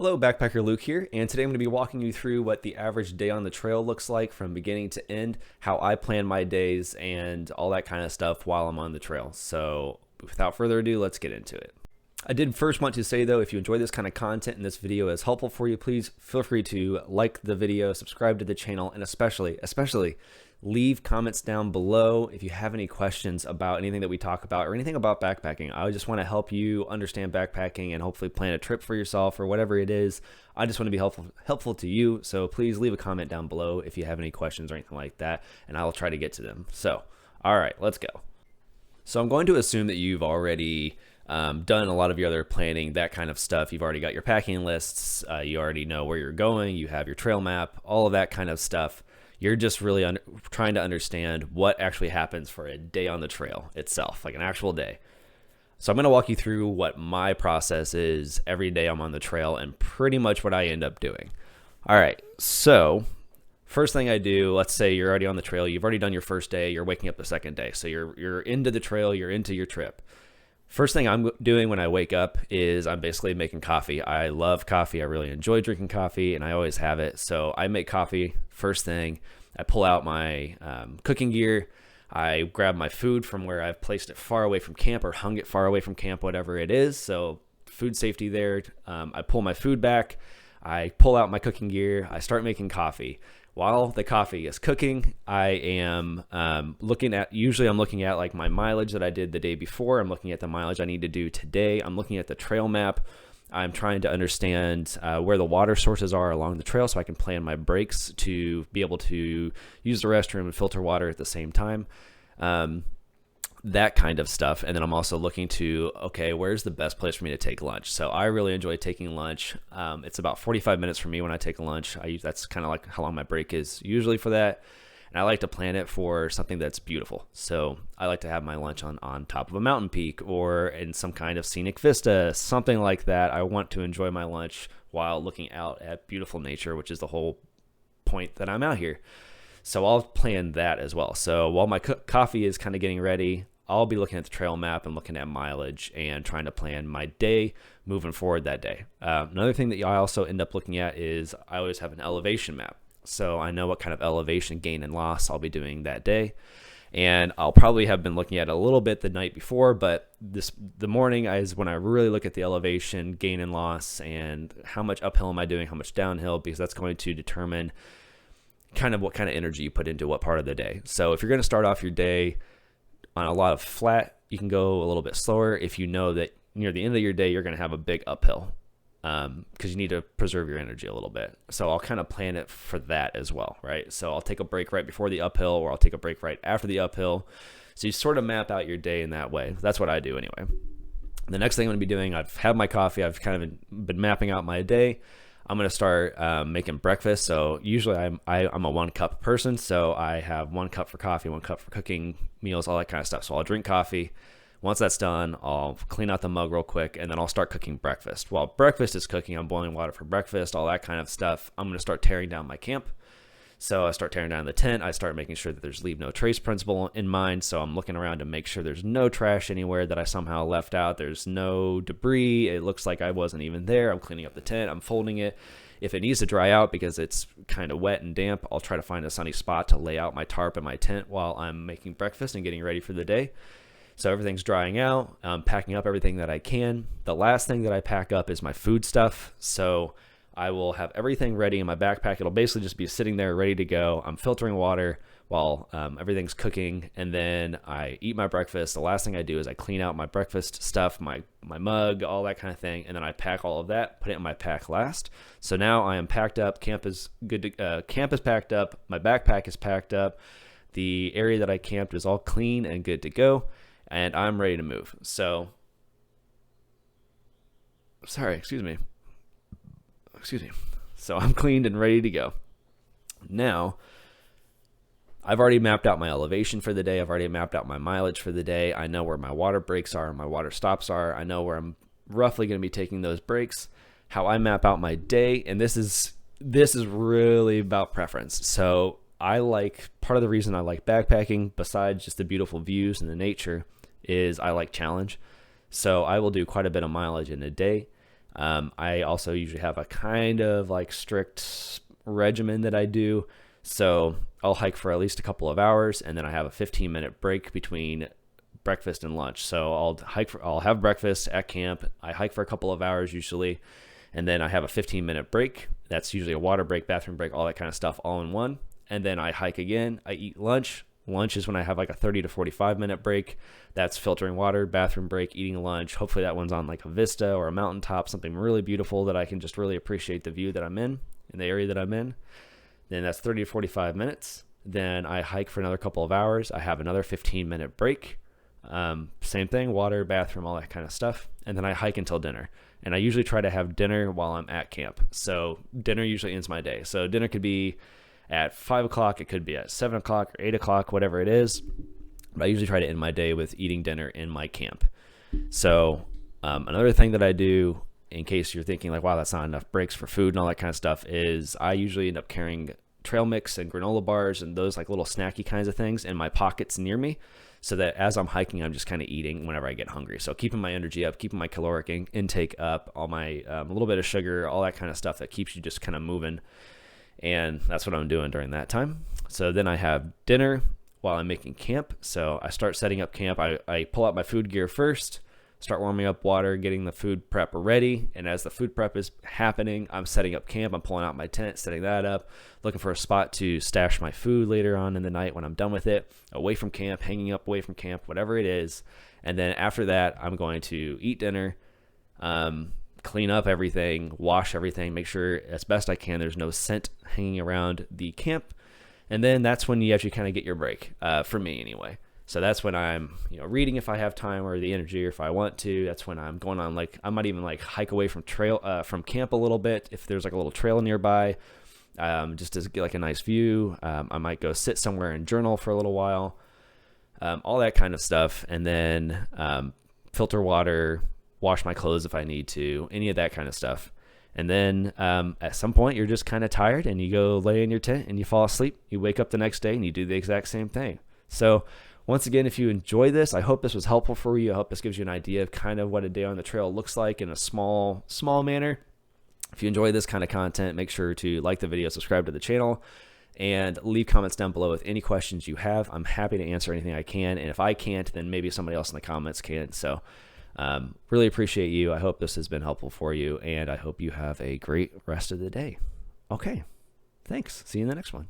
Hello, Backpacker Luke here, and today I'm going to be walking you through what the average day on the trail looks like from beginning to end, how I plan my days, and all that kind of stuff while I'm on the trail. So without further ado, let's get into it. I did first want to say though, if you enjoy this kind of content and this video is helpful for you, please feel free to like the video, subscribe to the channel, and especially leave comments down below if you have any questions about anything that we talk about or anything about backpacking. I just want to help you understand backpacking and hopefully plan a trip for yourself or whatever it is. I just want to be helpful to you. So please leave a comment down below if you have any questions or anything like that, and I will try to get to them. So, all right, let's go. So I'm going to assume that you've already done a lot of your other planning, that kind of stuff. You've already got your packing lists. You already know where you're going. You have your trail map, all of that kind of stuff. You're just really trying to understand what actually happens for a day on the trail itself, like an actual day. So I'm going to walk you through what my process is every day I'm on the trail and pretty much what I end up doing. All right, so first thing I do, let's say you're already on the trail. You've already done your first day. You're waking up the second day. So you're into the trail. You're into your trip. First thing I'm doing when I wake up is I'm basically making coffee. I love coffee. I really enjoy drinking coffee, and I always have it. So I make coffee first thing. I pull out my cooking gear. I grab my food from where I've placed it far away from camp or hung it far away from camp, whatever it is. So food safety there. I pull my food back. I pull out my cooking gear. I start making coffee. While the coffee is cooking, I am looking at like my mileage that I did the day before. I'm looking at the mileage I need to do today. I'm looking at the trail map. I'm trying to understand where the water sources are along the trail so I can plan my breaks to be able to use the restroom and filter water at the same time. That kind of stuff. And then I'm also looking to, okay, where's the best place for me to take lunch? So I really enjoy taking lunch. It's about 45 minutes for me when I take a lunch. That's kind of like how long my break is usually for that. And I like to plan it for something that's beautiful. So I like to have my lunch on top of a mountain peak or in some kind of scenic vista, something like that. I want to enjoy my lunch while looking out at beautiful nature, which is the whole point that I'm out here. So I'll plan that as well. So while my coffee is kind of getting ready, I'll be looking at the trail map and looking at mileage and trying to plan my day moving forward that day. Another thing that I also end up looking at is I always have an elevation map. So I know what kind of elevation gain and loss I'll be doing that day. And I'll probably have been looking at it a little bit the night before, but the morning is when I really look at the elevation gain and loss and how much uphill am I doing, how much downhill, because that's going to determine kind of what kind of energy you put into what part of the day. So if you're going to start off your day on a lot of flat, you can go a little bit slower if you know that near the end of your day you're going to have a big uphill because you need to preserve your energy a little bit. So I'll kind of plan it for that as well, right? So I'll take a break right before the uphill or I'll take a break right after the uphill. So you sort of map out your day in that way. That's what I do anyway. The next thing I'm going to be doing, I've had my coffee. I've kind of been mapping out my day. I'm going to start making breakfast. So usually I'm a 1 cup person. So I have 1 cup for coffee, 1 cup for cooking meals, all that kind of stuff. So I'll drink coffee. Once that's done, I'll clean out the mug real quick and then I'll start cooking breakfast. While breakfast is cooking, I'm boiling water for breakfast, all that kind of stuff. I'm going to start tearing down my camp. So I start tearing down the tent. I start making sure that there's leave no trace principle in mind. So I'm looking around to make sure there's no trash anywhere that I somehow left out. There's no debris. It looks like I wasn't even there. I'm cleaning up the tent. I'm folding it. If it needs to dry out because it's kind of wet and damp, I'll try to find a sunny spot to lay out my tarp and my tent while I'm making breakfast and getting ready for the day. So everything's drying out. I'm packing up everything that I can. The last thing that I pack up is my food stuff. So I will have everything ready in my backpack. It'll basically just be sitting there ready to go. I'm filtering water while everything's cooking, and then I eat my breakfast. The last thing I do is I clean out my breakfast stuff, my mug, all that kind of thing, and then I pack all of that, put it in my pack last. So now I am packed up. Camp is good. Camp is packed up. My backpack is packed up. The area that I camped is all clean and good to go, and I'm ready to move. So, excuse me. So I'm cleaned and ready to go. Now, I've already mapped out my elevation for the day. I've already mapped out my mileage for the day. I know where my water breaks are, my water stops are. I know where I'm roughly going to be taking those breaks. How I map out my day, and this is really about preference. So part of the reason I like backpacking, besides just the beautiful views and the nature, is I like challenge. So I will do quite a bit of mileage in a day. I also usually have a kind of like strict regimen that I do. So I'll hike for at least a couple of hours, and then I have a 15-minute break between breakfast and lunch. So I'll have breakfast at camp. I hike for a couple of hours usually, and then I have a 15-minute break. That's usually a water break, bathroom break, all that kind of stuff all in one. And then I hike again. I eat lunch. Lunch is when I have like a 30 to 45-minute break. That's filtering water, bathroom break, eating lunch. Hopefully that one's on like a vista or a mountaintop, something really beautiful that I can just really appreciate the view that I'm in the area that I'm in. Then that's 30 to 45 minutes. Then I hike for another couple of hours. I have another 15-minute break. Same thing, water, bathroom, all that kind of stuff. And then I hike until dinner. And I usually try to have dinner while I'm at camp. So dinner usually ends my day. So dinner could be at 5 o'clock. It could be at 7 o'clock or 8 o'clock, whatever it is. But I usually try to end my day with eating dinner in my camp. So another thing that I do, in case you're thinking like, wow, that's not enough breaks for food and all that kind of stuff, is I usually end up carrying trail mix and granola bars and those like little snacky kinds of things in my pockets near me, so that as I'm hiking, I'm just kind of eating whenever I get hungry. So keeping my energy up, keeping my caloric intake up, all my a little bit of sugar, all that kind of stuff that keeps you just kind of moving. And that's what I'm doing during that time. So then I have dinner while I'm making camp. So I start setting up camp. I pull out my food gear first, start warming up water, getting the food prep ready. And as the food prep is happening, I'm setting up camp. I'm pulling out my tent, setting that up, looking for a spot to stash my food later on in the night when I'm done with it, away from camp, hanging up away from camp, whatever it is. And then after that, I'm going to eat dinner, clean up everything, wash everything, make sure as best I can there's no scent hanging around the camp. And then that's when you actually kind of get your break, for me anyway. So that's when I'm, reading if I have time or the energy, or if I want to. That's when I'm going on, like, I might even like hike away from camp a little bit if there's like a little trail nearby, just to get like a nice view. I might go sit somewhere and journal for a little while, all that kind of stuff. And then filter water, wash my clothes if I need to, any of that kind of stuff. And then at some point you're just kind of tired and you go lay in your tent and you fall asleep. You wake up the next day and you do the exact same thing. So once again, if you enjoy this, I hope this was helpful for you. I hope this gives you an idea of kind of what a day on the trail looks like in a small manner. If you enjoy this kind of content, make sure to like the video, subscribe to the channel, and leave comments down below with any questions you have. I'm happy to answer anything I can. And if I can't, then maybe somebody else in the comments can. So really appreciate you. I hope this has been helpful for you, and I hope you have a great rest of the day. Okay, thanks. See you in the next one.